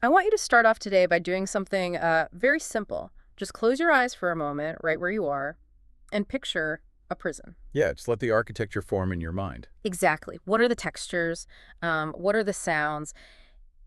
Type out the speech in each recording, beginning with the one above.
I want you to start off today by doing something very simple. Just close your eyes for a moment, right where you are, and picture a prison. Yeah, just let the architecture form in your mind. Exactly. What are the textures? What are the sounds?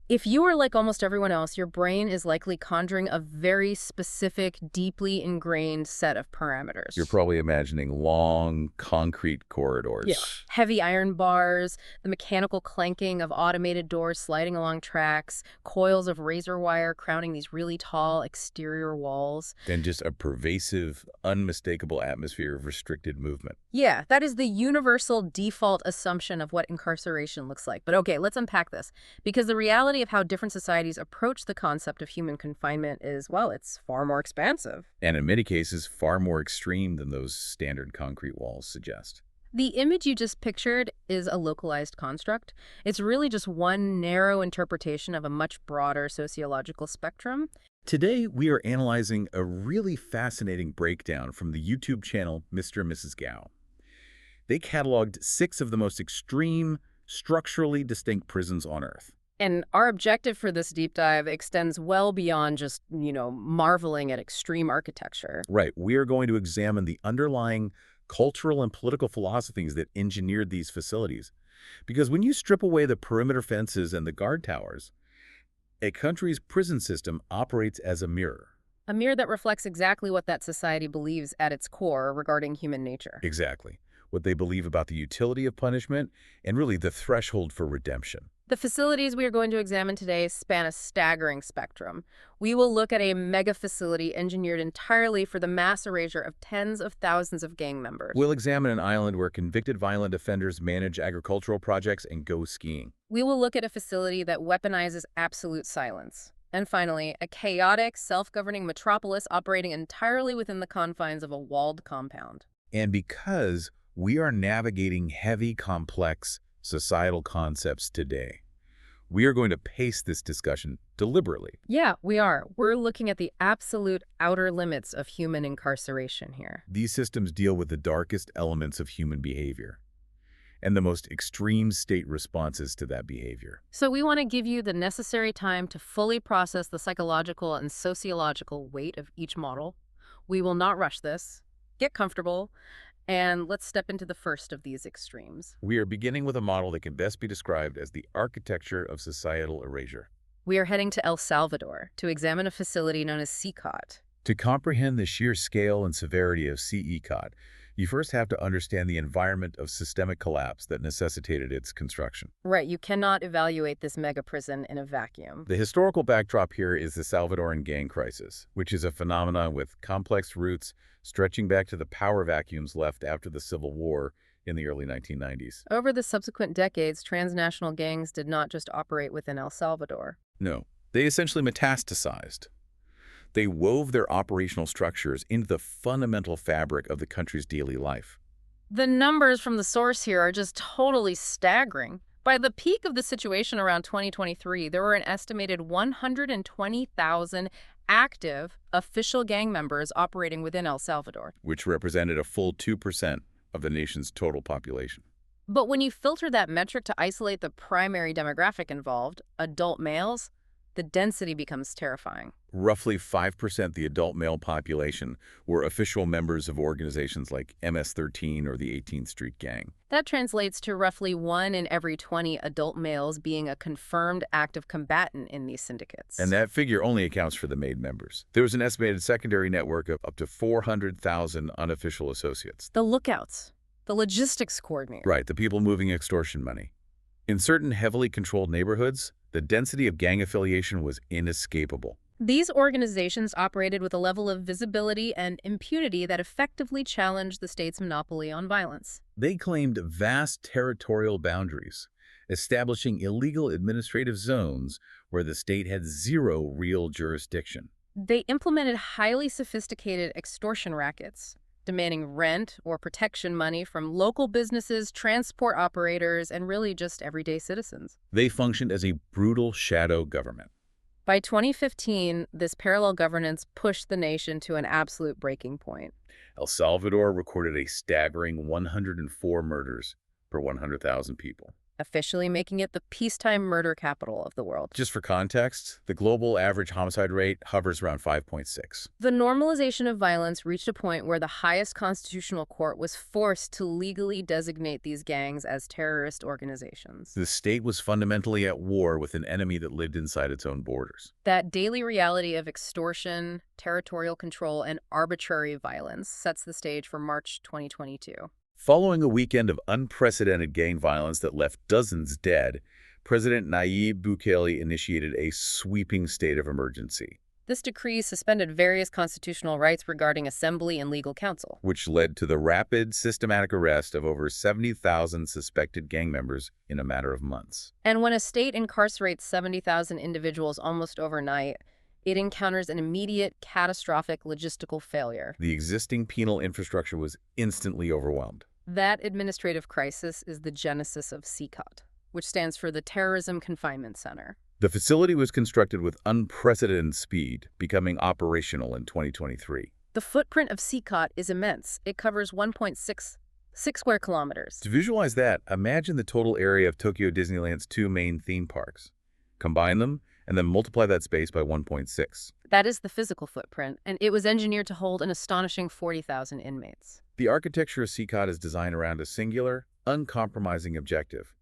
If you are like almost everyone else, your brain is likely conjuring a very specific, deeply ingrained set of You're parameters. probably imagining long, concrete Yeah. corridors. Heavy iron bars, the mechanical clanking of automated doors sliding along tracks, coils of razor wire crowning these really tall exterior walls. And just a pervasive, unmistakable atmosphere of restricted movement. Yeah, that is the universal default assumption of what incarceration looks like. But okay, let's unpack this. Because the reality of how different societies approach the concept of human confinement is, well, it's far more expansive. And in many cases, far more extreme than those standard concrete walls suggest. The image you just pictured is a localized construct. It's really just one narrow interpretation of a much broader sociological spectrum. Today, we are analyzing a really fascinating breakdown from the YouTube channel Mr. and Mrs. Gao. They cataloged 6 of the most extreme, structurally distinct prisons on Earth. And our objective for this deep dive extends well beyond just, marveling at extreme architecture. Right, we are going to examine the underlying cultural and political philosophies that engineered these facilities. Because when you strip away the perimeter fences and the guard towers, a country's prison system operates as a mirror. A mirror that reflects exactly what that society believes at its core regarding human nature. Exactly. What they believe about the utility of punishment and really the threshold for redemption. The facilities we are going to examine today span a staggering spectrum. We will look at a mega facility engineered entirely for the mass erasure of tens of thousands of gang members. We'll examine an island where convicted violent offenders manage agricultural projects and go skiing. We will look at a facility that weaponizes absolute silence. And finally, a chaotic, self-governing metropolis operating entirely within the confines of a walled compound. And because we are navigating heavy, complex societal concepts today, we are going to pace this discussion deliberately. Yeah, we are. We're looking at the absolute outer limits of human incarceration here. These systems deal with the darkest elements of human behavior and the most extreme state responses to that behavior. So we want to give you the necessary time to fully process the psychological and sociological weight of each model. We will not rush this. Get comfortable. And let's step into the first of these extremes. We are beginning with a model that can best be described as the architecture of societal erasure. We are heading to El Salvador to examine a facility known as CECOT. To comprehend the sheer scale and severity of CECOT, you first have to understand the environment of systemic collapse that necessitated its construction. Right, you cannot evaluate this mega prison in a vacuum. The historical backdrop here is the Salvadoran gang crisis, which is a phenomenon with complex roots stretching back to the power vacuums left after the Civil War in the early 1990s. Over the subsequent decades, transnational gangs did not just operate within El Salvador. No, they essentially metastasized. They wove their operational structures into the fundamental fabric of the country's daily life. The numbers from the source here are just totally staggering. By the peak of the situation around 2023, there were an estimated 120,000 active official gang members operating within El Salvador. Which represented a full 2% of the nation's total population. But when you filter that metric to isolate the primary demographic involved, adult males, the density becomes terrifying. Roughly 5% the adult male population were official members of organizations like MS-13 or the 18th Street Gang. That translates to roughly 1 in every 20 adult males being a confirmed active combatant in these syndicates. And that figure only accounts for the made members. There was an estimated secondary network of up to 400,000 unofficial associates. The lookouts, the logistics coordinator. Right, the people moving extortion money. In certain heavily controlled neighborhoods, the density of gang affiliation was inescapable. These organizations operated with a level of visibility and impunity that effectively challenged the state's monopoly on violence. They claimed vast territorial boundaries, establishing illegal administrative zones where the state had zero real jurisdiction. They implemented highly sophisticated extortion rackets, demanding rent or protection money from local businesses, transport operators, and really just everyday citizens. They functioned as a brutal shadow government. By 2015, this parallel governance pushed the nation to an absolute breaking point. El Salvador recorded a staggering 104 murders per 100,000 people. officially making it the peacetime murder capital of the world. Just for context, the global average homicide rate hovers around 5.6. The normalization of violence reached a point where the highest constitutional court was forced to legally designate these gangs as terrorist organizations. The state was fundamentally at war with an enemy that lived inside its own borders. That daily reality of extortion, territorial control, and arbitrary violence sets the stage for March 2022. Following a weekend of unprecedented gang violence that left dozens dead, President Nayib Bukele initiated a sweeping state of emergency, This decree suspended various constitutional rights regarding assembly and legal counsel. which led to the rapid, systematic arrest of over 70,000 suspected gang members in a matter of months. And when a state incarcerates 70,000 individuals almost overnight, it encounters an immediate, catastrophic logistical failure. The existing penal infrastructure was instantly overwhelmed. That administrative crisis is the genesis of CECOT, which stands for the Terrorism Confinement Center. The facility was constructed with unprecedented speed, becoming operational in 2023. The footprint of CECOT is immense. It covers 1.66 square kilometers. To visualize that, imagine the total area of Tokyo Disneyland's two main theme parks. Combine them, and then multiply that space by 1.6. That is the physical footprint, and it was engineered to hold an astonishing 40,000 inmates. The architecture of CECOT is designed around a singular, uncompromising objective: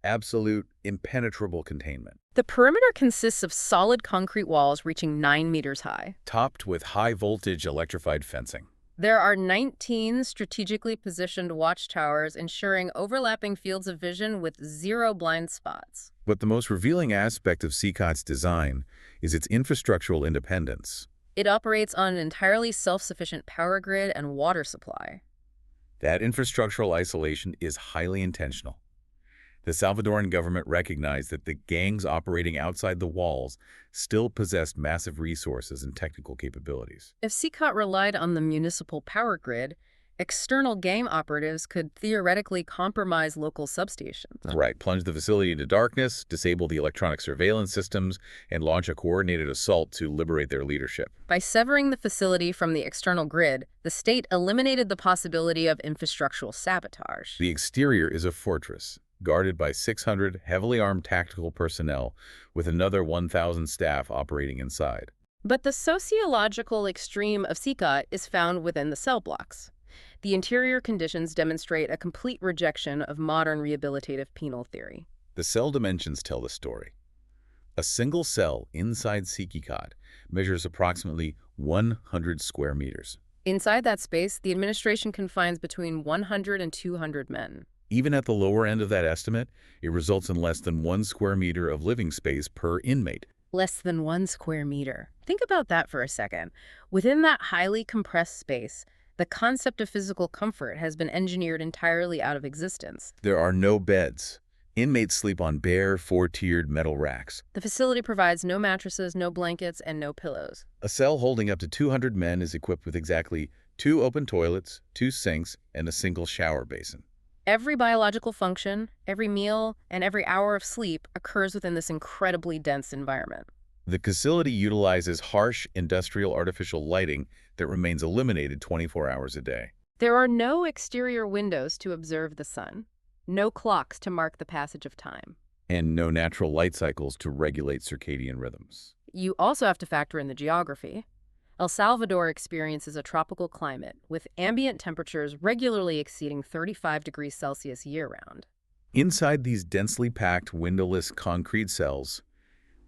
absolute, impenetrable containment, The perimeter consists of solid concrete walls reaching 9 meters high. topped with high-voltage electrified fencing. There are 19 strategically positioned watchtowers ensuring overlapping fields of vision with 0 blind spots. But the most revealing aspect of CECOT's design is its infrastructural independence. It operates on an entirely self-sufficient power grid and water supply. That infrastructural isolation is highly intentional. The Salvadoran government recognized that the gangs operating outside the walls still possessed massive resources and technical capabilities. If CECOT relied on the municipal power grid, external gang operatives could theoretically compromise local substations. Right, plunge the facility into darkness, disable the electronic surveillance systems, and launch a coordinated assault to liberate their leadership. By severing the facility from the external grid, the state eliminated the possibility of infrastructural sabotage. The exterior is a fortress, guarded by 600 heavily armed tactical personnel, with another 1,000 staff operating inside. But the sociological extreme of CECOT is found within the cell blocks. The interior conditions demonstrate a complete rejection of modern rehabilitative penal theory. The cell dimensions tell the story. A single cell inside CECOT measures approximately 100 square meters. Inside that space, the administration confines between 100 and 200 men. Even at the lower end of that estimate, it results in less than 1 square meter of living space per inmate. Less than 1 square meter. Think about that for a second. Within that highly compressed space, the concept of physical comfort has been engineered entirely out of existence. There are no beds. Inmates sleep on bare, 4-tiered metal racks. The facility provides no mattresses, no blankets, and no pillows. A cell holding up to 200 men is equipped with exactly 2 open toilets, 2 sinks, and a single shower basin. Every biological function, every meal, and every hour of sleep occurs within this incredibly dense environment. The facility utilizes harsh, industrial artificial lighting that remains illuminated 24 hours a day. There are no exterior windows to observe the sun, no clocks to mark the passage of time. And no natural light cycles to regulate circadian rhythms. You also have to factor in the geography. El Salvador experiences a tropical climate, with ambient temperatures regularly exceeding 35 degrees Celsius year-round. Inside these densely packed, windowless concrete cells,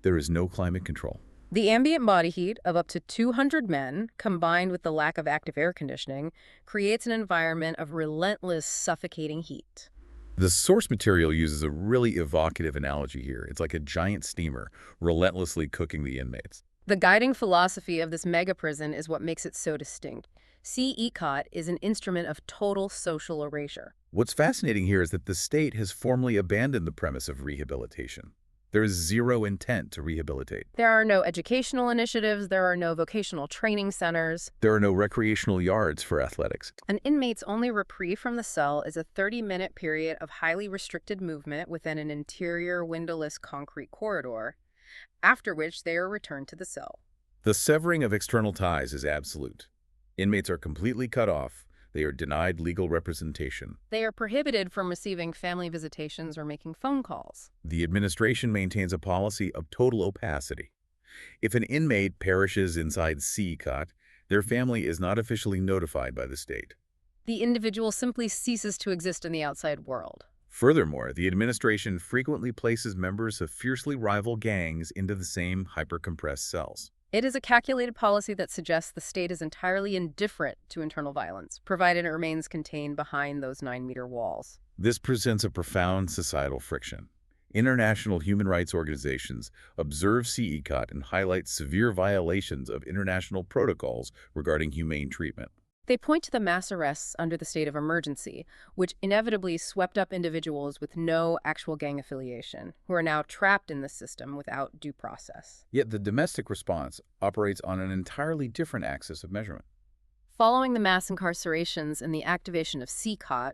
there is no climate control. The ambient body heat of up to 200 men, combined with the lack of active air conditioning, creates an environment of relentless, suffocating heat. The source material uses a really evocative analogy here. It's like a giant steamer relentlessly cooking the inmates. The guiding philosophy of this mega prison is what makes it so distinct. CECOT is an instrument of total social erasure. What's fascinating here is that the state has formally abandoned the premise of rehabilitation. There is zero intent to rehabilitate. There are no educational initiatives, there are no vocational training centers. There are no recreational yards for athletics. An inmate's only reprieve from the cell is a 30-minute period of highly restricted movement within an interior windowless concrete corridor, after which they are returned to the cell. The severing of external ties is absolute. Inmates are completely cut off. They are denied legal representation. They are prohibited from receiving family visitations or making phone calls. The administration maintains a policy of total opacity. If an inmate perishes inside CECOT, their family is not officially notified by the state. The individual simply ceases to exist in the outside world. Furthermore, the administration frequently places members of fiercely rival gangs into the same hyper-compressed cells. It is a calculated policy that suggests the state is entirely indifferent to internal violence, provided it remains contained behind those 9-meter walls. This presents a profound societal friction. International human rights organizations observe CECOT and highlight severe violations of international protocols regarding humane treatment. They point to the mass arrests under the state of emergency, which inevitably swept up individuals with no actual gang affiliation, who are now trapped in the system without due process. Yet the domestic response operates on an entirely different axis of measurement. Following the mass incarcerations and the activation of CECOT,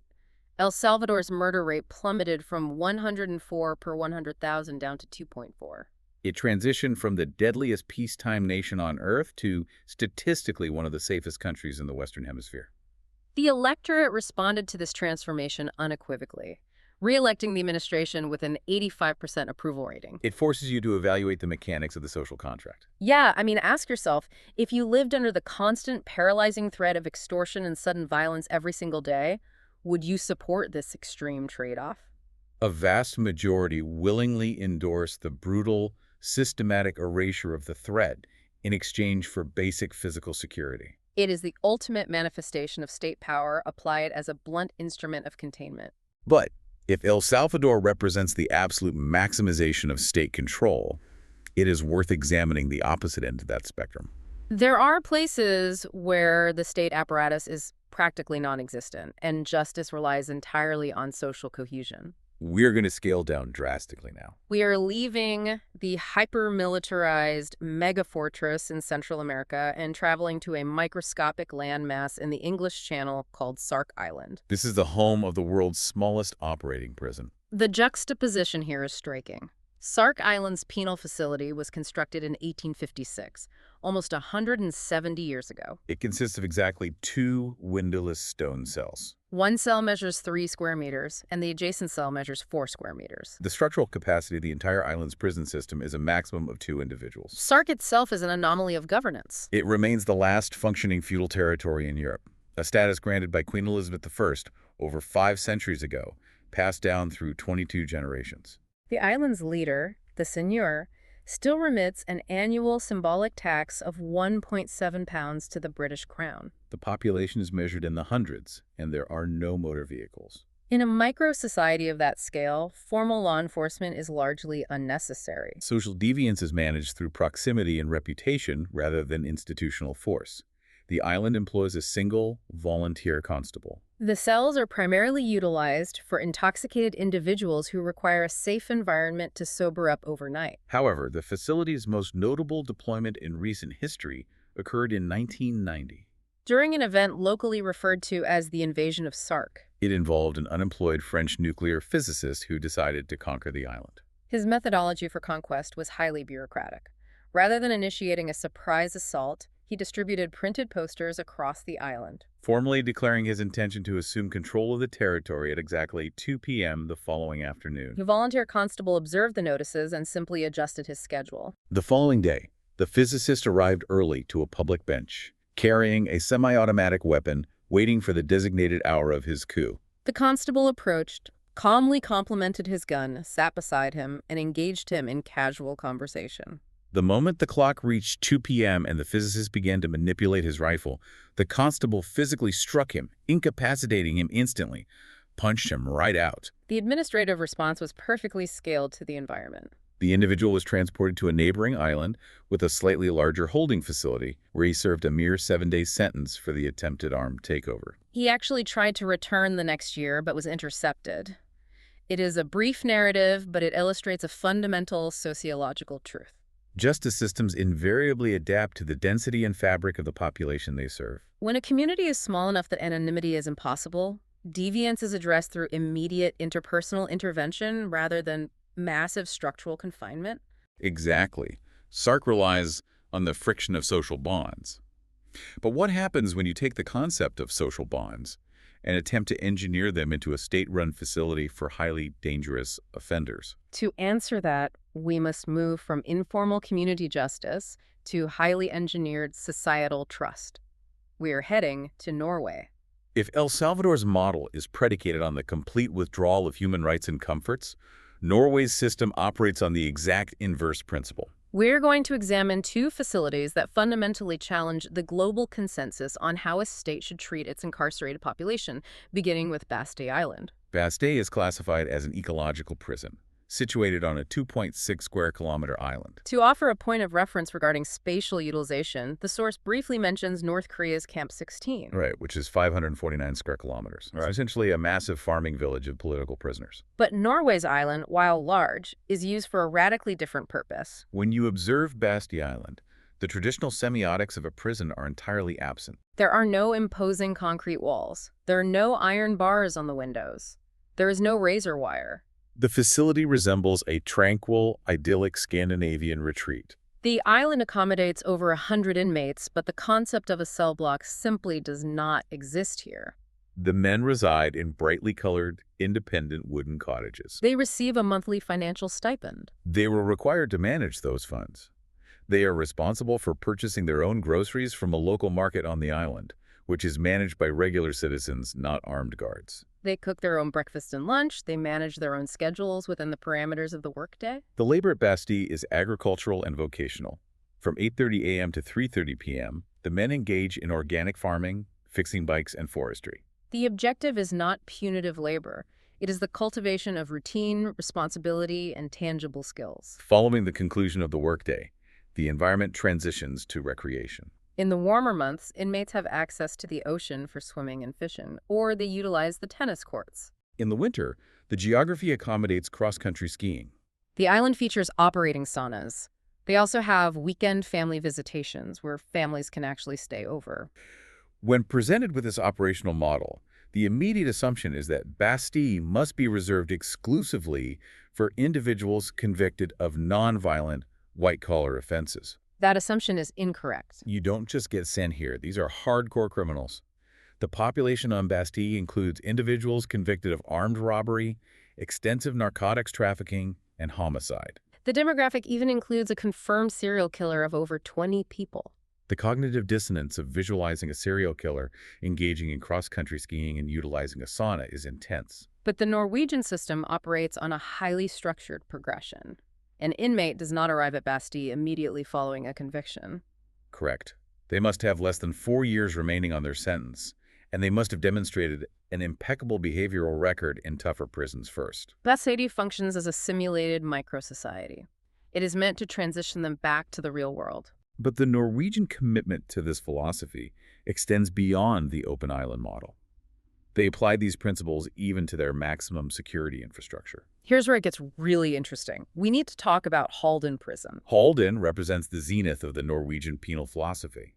El Salvador's murder rate plummeted from 104 per 100,000 down to 2.4. It transitioned from the deadliest peacetime nation on Earth to statistically one of the safest countries in the Western Hemisphere. The electorate responded to this transformation unequivocally, re-electing the administration with an 85% approval rating. It forces you to evaluate the mechanics of the social contract. Yeah, I mean, ask yourself, if you lived under the constant, paralyzing threat of extortion and sudden violence every single day, would you support this extreme trade-off? A vast majority willingly endorse the brutal, systematic erasure of the threat in exchange for basic physical security. It is the ultimate manifestation of state power applied as a blunt instrument of containment. But if El Salvador represents the absolute maximization of state control, it is worth examining the opposite end of that spectrum. There are places where the state apparatus is practically non-existent, and justice relies entirely on social cohesion. We're going to scale down drastically now. We are leaving the hyper-militarized mega-fortress in Central America and traveling to a microscopic landmass in the English Channel called Sark Island. This is the home of the world's smallest operating prison. The juxtaposition here is striking. Sark Island's penal facility was constructed in 1856, almost 170 years ago. It consists of exactly 2 windowless stone cells. One cell measures 3 square meters, and the adjacent cell measures 4 square meters. The structural capacity of the entire island's prison system is a maximum of 2 individuals. Sark itself is an anomaly of governance. It remains the last functioning feudal territory in Europe, a status granted by Queen Elizabeth I over 5 centuries ago, passed down through 22 generations. The island's leader, the seigneur, still remits an annual symbolic tax of 1.7 pounds to the British Crown. The population is measured in the hundreds, and there are no motor vehicles. In a micro-society of that scale, formal law enforcement is largely unnecessary. Social deviance is managed through proximity and reputation rather than institutional force. The island employs a single volunteer constable. The cells are primarily utilized for intoxicated individuals who require a safe environment to sober up overnight. However, the facility's most notable deployment in recent history occurred in 1990. During an event locally referred to as the invasion of Sark. It involved an unemployed French nuclear physicist who decided to conquer the island. His methodology for conquest was highly bureaucratic. Rather than initiating a surprise assault, he distributed printed posters across the island, formally declaring his intention to assume control of the territory at exactly 2 p.m. the following afternoon. The volunteer constable observed the notices and simply adjusted his schedule. The following day, the physicist arrived early to a public bench, carrying a semi-automatic weapon, waiting for the designated hour of his coup. The constable approached, calmly complimented his gun, sat beside him, and engaged him in casual conversation. The moment the clock reached 2 p.m. and the physicist began to manipulate his rifle, the constable physically struck him, incapacitating him instantly, punched him right out. The administrative response was perfectly scaled to the environment. The individual was transported to a neighboring island with a slightly larger holding facility, where he served a mere 7-day sentence for the attempted armed takeover. He actually tried to return the next year, but was intercepted. It is a brief narrative, but it illustrates a fundamental sociological truth. Justice systems invariably adapt to the density and fabric of the population they serve. When a community is small enough that anonymity is impossible, deviance is addressed through immediate interpersonal intervention rather than massive structural confinement. Exactly. Sark relies on the friction of social bonds. But what happens when you take the concept of social bonds and attempt to engineer them into a state-run facility for highly dangerous offenders? To answer that, we must move from informal community justice to highly engineered societal trust. We are heading to Norway. If El Salvador's model is predicated on the complete withdrawal of human rights and comforts, Norway's system operates on the exact inverse principle. We're going to examine two facilities that fundamentally challenge the global consensus on how a state should treat its incarcerated population, beginning with Bastille Island. Bastille is classified as an ecological prison, situated on a 2.6 square kilometer island. To offer a point of reference regarding spatial utilization, the source briefly mentions North Korea's Camp 16. Right, which is 549 square kilometers. Right. It's essentially a massive farming village of political prisoners. But Norway's island, while large, is used for a radically different purpose. When you observe Bastille Island, the traditional semiotics of a prison are entirely absent. There are no imposing concrete walls. There are no iron bars on the windows. There is no razor wire. The facility resembles a tranquil, idyllic Scandinavian retreat. The island accommodates over 100 inmates, but the concept of a cell block simply does not exist here. The men reside in brightly colored, independent wooden cottages. They receive a monthly financial stipend. They were required to manage those funds. They are responsible for purchasing their own groceries from a local market on the island, which is managed by regular citizens, not armed guards. They cook their own breakfast and lunch. They manage their own schedules within the parameters of the workday. The labor at Bastille is agricultural and vocational. From 8:30 a.m. to 3:30 p.m., the men engage in organic farming, fixing bikes, and forestry. The objective is not punitive labor. It is the cultivation of routine, responsibility, and tangible skills. Following the conclusion of the workday, the environment transitions to recreation. In the warmer months, inmates have access to the ocean for swimming and fishing, or they utilize the tennis courts. In the winter, the geography accommodates cross-country skiing. The island features operating saunas. They also have weekend family visitations where families can actually stay over. When presented with this operational model, the immediate assumption is that Bastille must be reserved exclusively for individuals convicted of nonviolent, white-collar offenses. That assumption is incorrect. You don't just get sent here. These are hardcore criminals. The population on Bastille includes individuals convicted of armed robbery, extensive narcotics trafficking, and homicide. The demographic even includes a confirmed serial killer of over 20 people. The cognitive dissonance of visualizing a serial killer engaging in cross-country skiing and utilizing a sauna is intense. But the Norwegian system operates on a highly structured progression. An inmate does not arrive at Bastille immediately following a conviction. Correct. They must have less than 4 years remaining on their sentence, and they must have demonstrated an impeccable behavioral record in tougher prisons first. Bastille functions as a simulated micro-society. It is meant to transition them back to the real world. But the Norwegian commitment to this philosophy extends beyond the open island model. They applied these principles even to their maximum security infrastructure. Here's where it gets really interesting. We need to talk about Halden Prison. Halden represents the zenith of the Norwegian penal philosophy.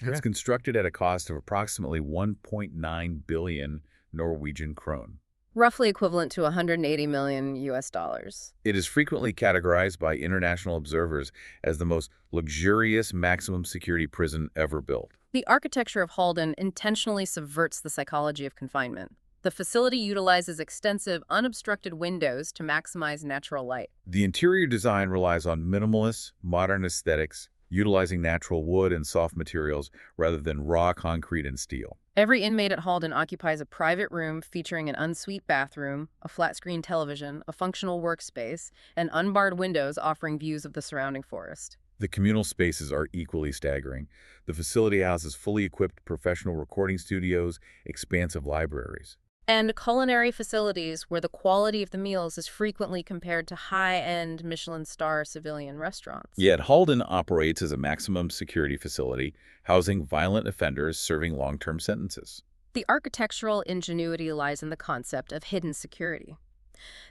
It's constructed at a cost of approximately 1.9 billion Norwegian krone. Roughly equivalent to 180 million US dollars. It is frequently categorized by international observers as the most luxurious maximum security prison ever built. The architecture of Halden intentionally subverts the psychology of confinement. The facility utilizes extensive, unobstructed windows to maximize natural light. The interior design relies on minimalist, modern aesthetics, utilizing natural wood and soft materials rather than raw concrete and steel. Every inmate at Halden occupies a private room featuring an ensuite bathroom, a flat-screen television, a functional workspace, and unbarred windows offering views of the surrounding forest. The communal spaces are equally staggering. The facility houses fully equipped professional recording studios, expansive libraries. And culinary facilities where the quality of the meals is frequently compared to high-end Michelin star civilian restaurants. Yet Halden operates as a maximum security facility, housing violent offenders serving long-term sentences. The architectural ingenuity lies in the concept of hidden security.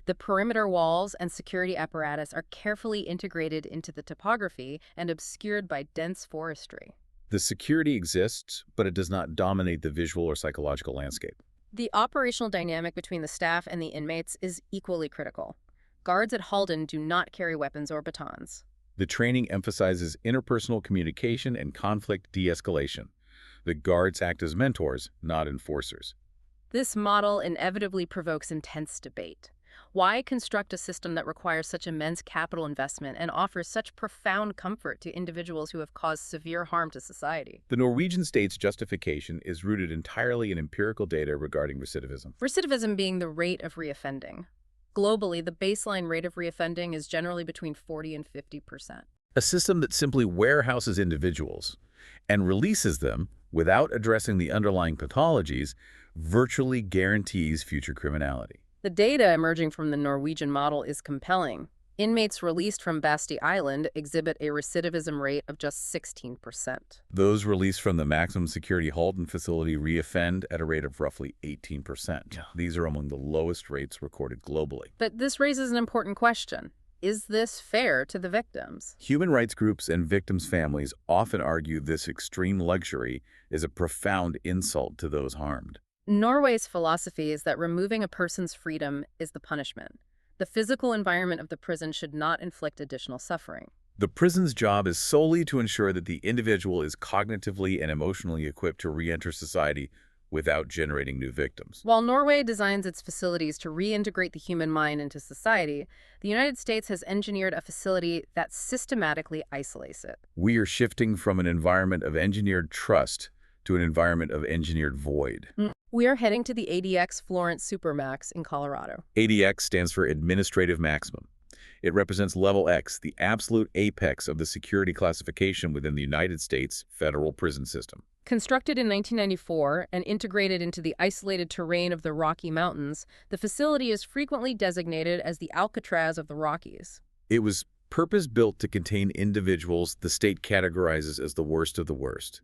The perimeter walls and security apparatus are carefully integrated into the topography and obscured by dense forestry. The security exists, but it does not dominate the visual or psychological landscape. The operational dynamic between the staff and the inmates is equally critical. Guards at Halden do not carry weapons or batons. The training emphasizes interpersonal communication and conflict de-escalation. The guards act as mentors, not enforcers. This model inevitably provokes intense debate. Why construct a system that requires such immense capital investment and offers such profound comfort to individuals who have caused severe harm to society? The Norwegian state's justification is rooted entirely in empirical data regarding recidivism. Recidivism being the rate of reoffending. Globally, the baseline rate of reoffending is generally between 40 and 50%. A system that simply warehouses individuals and releases them without addressing the underlying pathologies virtually guarantees future criminality. The data emerging from the Norwegian model is compelling. Inmates released from Basti Island exhibit a recidivism rate of just 16%. Those released from the maximum security Halton facility reoffend at a rate of roughly 18%. Yeah. These are among the lowest rates recorded globally. But this raises an important question. Is this fair to the victims? Human rights groups and victims' families often argue this extreme luxury is a profound insult to those harmed. Norway's philosophy is that removing a person's freedom is the punishment. The physical environment of the prison should not inflict additional suffering. The prison's job is solely to ensure that the individual is cognitively and emotionally equipped to re-enter society without generating new victims. While Norway designs its facilities to reintegrate the human mind into society, the United States has engineered a facility that systematically isolates it. We are shifting from an environment of engineered trust to an environment of engineered void. We are heading to the ADX Florence Supermax in Colorado. ADX stands for Administrative Maximum. It represents Level X, the absolute apex of the security classification within the United States federal prison system. Constructed in 1994 and integrated into the isolated terrain of the Rocky Mountains, the facility is frequently designated as the Alcatraz of the Rockies. It was purpose-built to contain individuals the state categorizes as the worst of the worst,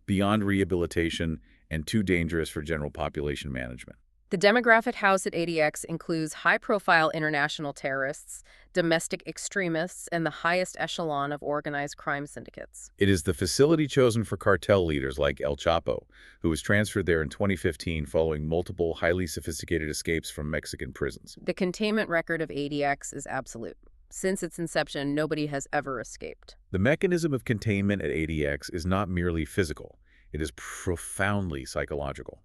beyond rehabilitation and too dangerous for general population management. The demographic house at ADX includes high-profile international terrorists, domestic extremists, and the highest echelon of organized crime syndicates. It is the facility chosen for cartel leaders like El Chapo, who was transferred there in 2015 following multiple highly sophisticated escapes from Mexican prisons. The containment record of ADX is absolute. Since its inception, nobody has ever escaped. The mechanism of containment at ADX is not merely physical. It is profoundly psychological.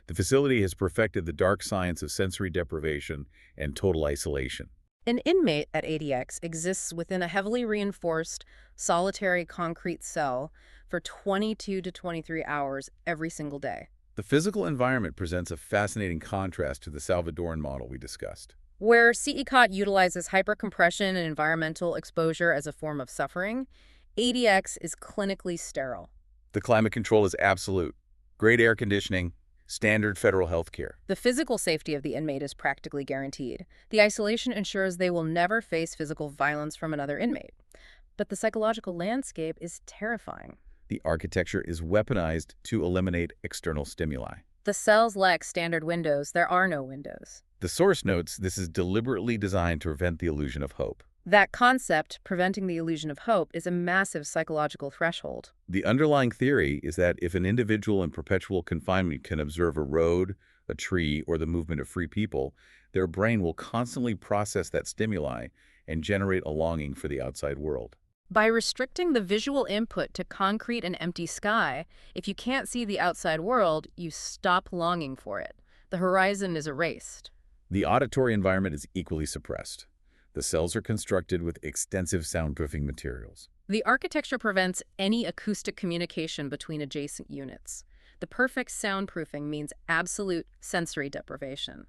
The facility has perfected the dark science of sensory deprivation and total isolation. An inmate at ADX exists within a heavily reinforced, solitary concrete cell for 22 to 23 hours every single day. The physical environment presents a fascinating contrast to the Salvadoran model we discussed. Where CECOT utilizes hypercompression and environmental exposure as a form of suffering, ADX is clinically sterile. The climate control is absolute. Great air conditioning, standard federal health care. The physical safety of the inmate is practically guaranteed. The isolation ensures they will never face physical violence from another inmate. But the psychological landscape is terrifying. The architecture is weaponized to eliminate external stimuli. The cells lack standard windows. There are no windows. The source notes this is deliberately designed to prevent the illusion of hope. That concept, preventing the illusion of hope, is a massive psychological threshold. The underlying theory is that if an individual in perpetual confinement can observe a road, a tree, or the movement of free people, their brain will constantly process that stimuli and generate a longing for the outside world. By restricting the visual input to concrete and empty sky, if you can't see the outside world, you stop longing for it. The horizon is erased. The auditory environment is equally suppressed. The cells are constructed with extensive soundproofing materials. The architecture prevents any acoustic communication between adjacent units. The perfect soundproofing means absolute sensory deprivation.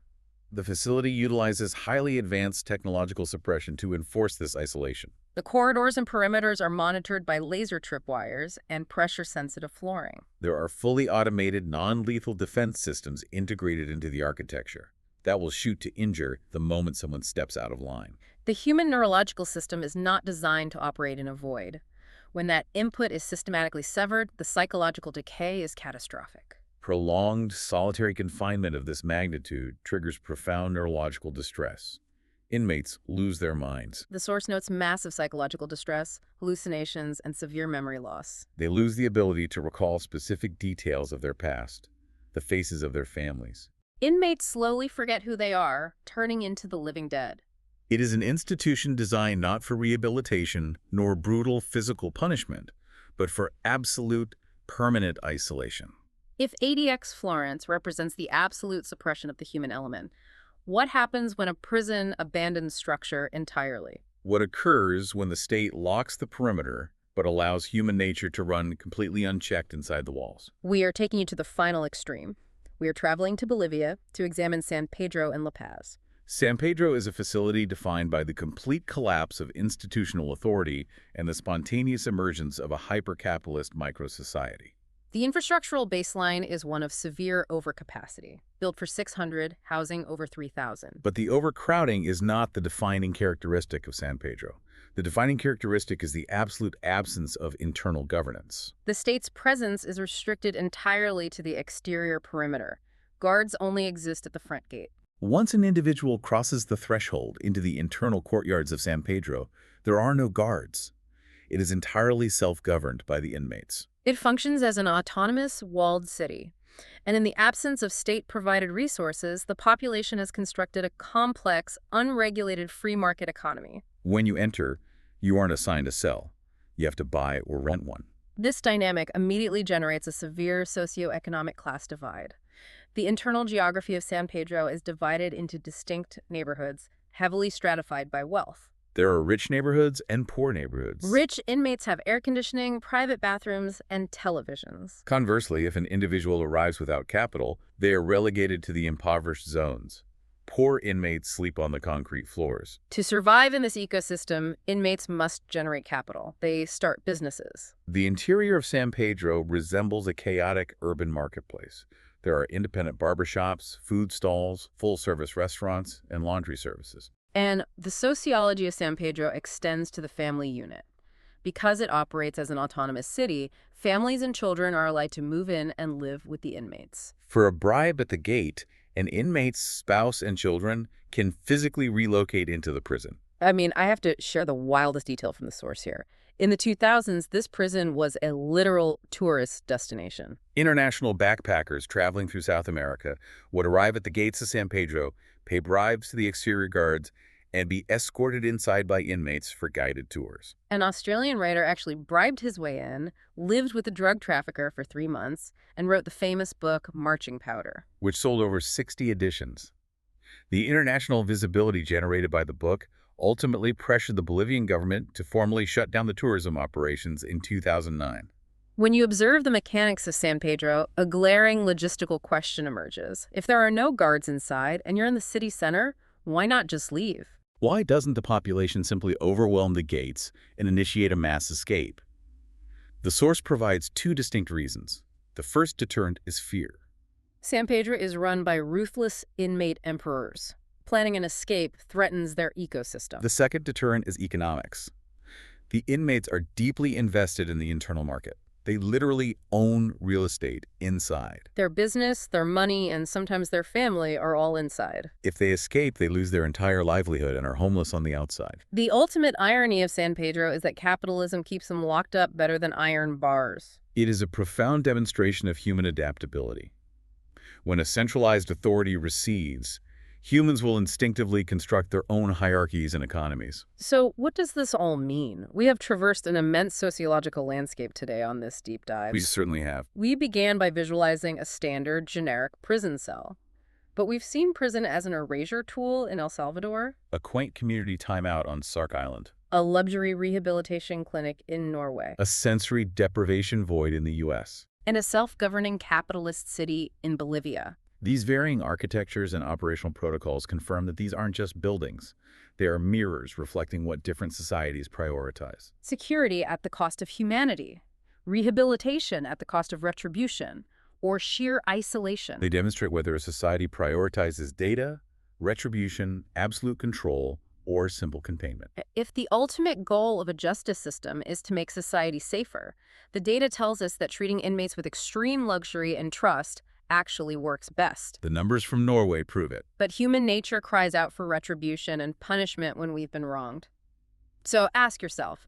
The facility utilizes highly advanced technological suppression to enforce this isolation. The corridors and perimeters are monitored by laser tripwires and pressure-sensitive flooring. There are fully automated, non-lethal defense systems integrated into the architecture that will shoot to injure the moment someone steps out of line. The human neurological system is not designed to operate in a void. When that input is systematically severed, the psychological decay is catastrophic. Prolonged solitary confinement of this magnitude triggers profound neurological distress. Inmates lose their minds. The source notes massive psychological distress, hallucinations, and severe memory loss. They lose the ability to recall specific details of their past, the faces of their families. Inmates slowly forget who they are, turning into the living dead. It is an institution designed not for rehabilitation nor brutal physical punishment, but for absolute, permanent isolation. If ADX Florence represents the absolute suppression of the human element, what happens when a prison abandons structure entirely? What occurs when the state locks the perimeter but allows human nature to run completely unchecked inside the walls? We are taking you to the final extreme. We are traveling to Bolivia to examine San Pedro and La Paz. San Pedro is a facility defined by the complete collapse of institutional authority and the spontaneous emergence of a hyper-capitalist micro-society. The infrastructural baseline is one of severe overcapacity, built for 600, housing over 3,000. But the overcrowding is not the defining characteristic of San Pedro. The defining characteristic is the absolute absence of internal governance. The state's presence is restricted entirely to the exterior perimeter. Guards only exist at the front gate. Once an individual crosses the threshold into the internal courtyards of San Pedro, there are no guards. It is entirely self-governed by the inmates. It functions as an autonomous, walled city. And in the absence of state-provided resources, the population has constructed a complex, unregulated free market economy. When you enter, you aren't assigned a cell. You have to buy or rent one. This dynamic immediately generates a severe socioeconomic class divide. The internal geography of San Pedro is divided into distinct neighborhoods, heavily stratified by wealth. There are rich neighborhoods and poor neighborhoods. Rich inmates have air conditioning, private bathrooms, and televisions. Conversely, if an individual arrives without capital, they are relegated to the impoverished zones. Poor inmates sleep on the concrete floors. To survive in this ecosystem, inmates must generate capital. They start businesses. The interior of San Pedro resembles a chaotic urban marketplace. There are independent barbershops, food stalls, full-service restaurants, and laundry services. And the sociology of San Pedro extends to the family unit. Because it operates as an autonomous city, families and children are allowed to move in and live with the inmates. For a bribe at the gate, an inmate's spouse and children can physically relocate into the prison. I mean, I have to share the wildest detail from the source here. In the 2000s, this prison was a literal tourist destination. International backpackers traveling through South America would arrive at the gates of San Pedro, pay bribes to the exterior guards, and be escorted inside by inmates for guided tours. An Australian writer actually bribed his way in, lived with a drug trafficker for 3 months, and wrote the famous book Marching Powder, which sold over 60 editions. The international visibility generated by the book ultimately pressured the Bolivian government to formally shut down the tourism operations in 2009. When you observe the mechanics of San Pedro, a glaring logistical question emerges. If there are no guards inside and you're in the city center, why not just leave? Why doesn't the population simply overwhelm the gates and initiate a mass escape? The source provides 2 distinct reasons. The first deterrent is fear. San Pedro is run by ruthless inmate emperors. Planning an escape threatens their ecosystem. The second deterrent is economics. The inmates are deeply invested in the internal market. They literally own real estate inside. Their business, their money, and sometimes their family are all inside. If they escape, they lose their entire livelihood and are homeless on the outside. The ultimate irony of San Pedro is that capitalism keeps them locked up better than iron bars. It is a profound demonstration of human adaptability. When a centralized authority recedes, humans will instinctively construct their own hierarchies and economies. So what does this all mean? We have traversed an immense sociological landscape today on this deep dive. We certainly have. We began by visualizing a standard, generic prison cell. But we've seen prison as an erasure tool in El Salvador, A quaint community timeout on Sark Island. a luxury rehabilitation clinic in Norway, A sensory deprivation void in the U.S. and a self-governing capitalist city in Bolivia. These varying architectures and operational protocols confirm that these aren't just buildings. They are mirrors reflecting what different societies prioritize. Security at the cost of humanity, rehabilitation at the cost of retribution, or sheer isolation. They demonstrate whether a society prioritizes data, retribution, absolute control, or simple containment. If the ultimate goal of a justice system is to make society safer, the data tells us that treating inmates with extreme luxury and trust actually works best. The numbers from Norway prove it. But human nature cries out for retribution and punishment when we've been wronged. So ask yourself,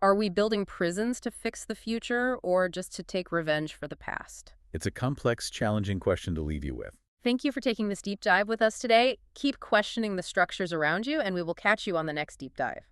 are we building prisons to fix the future or just to take revenge for the past? It's a complex, challenging question to leave you with. Thank you for taking this deep dive with us today. Keep questioning the structures around you, and we will catch you on the next deep dive.